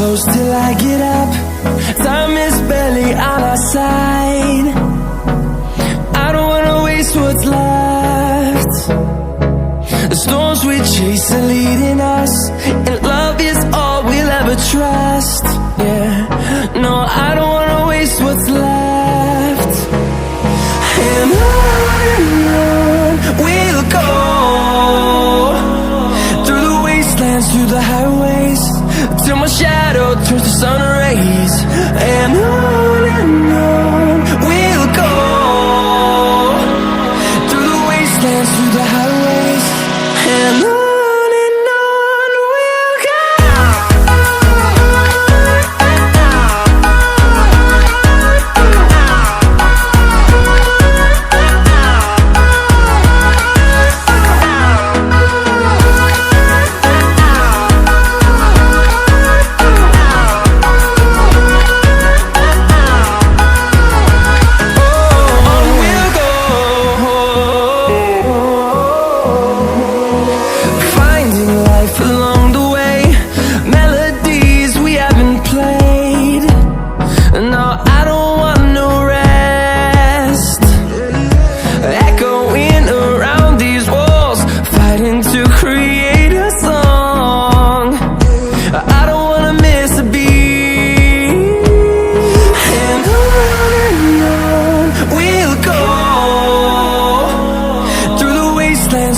close till I get up. Time is barely on our side. I don't wanna waste what's left. The storms we chase are leading us, and love is all we'll ever trust. Yeah, no, I don't wanna waste what's left. And on we'll go, through the wastelands, through the highways, till my shadow turns to sun rays. And on we'll go, through the wastelands, through the highways, and on we'll go.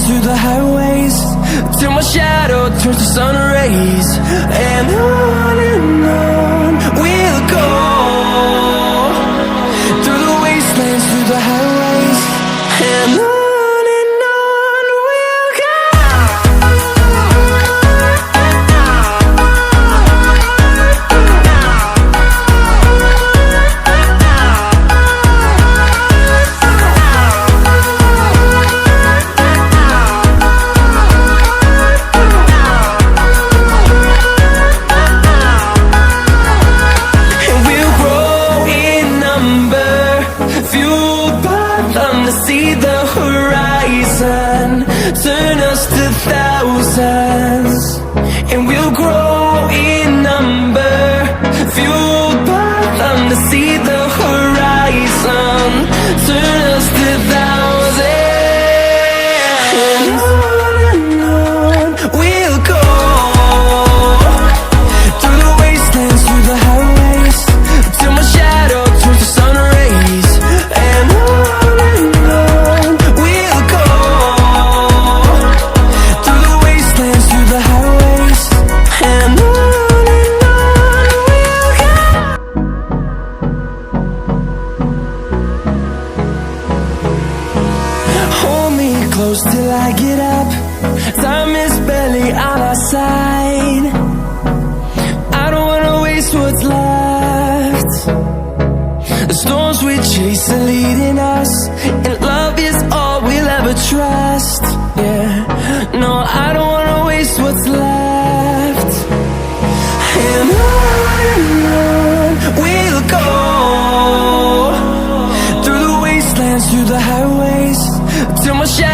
Through the highways, till my shadow turns to sun rays. And on we'll go, through the wastelands, through the highways, and on we'll go. See the horizon, turn us to thousands, and we'll grow in number, fueled by them to see the horizon, turn us to thousands. And on we'll go, through the wastelands, through the highways, till my shadow turns to sun rays. And close till I get up. Time is barely on our side. I don't wanna waste what's left. The storms we chase are leading us, and love is all we'll ever trust. Yeah, no, I don't wanna waste what's left. And on we'll go, through the wastelands, through the highways, till my shadow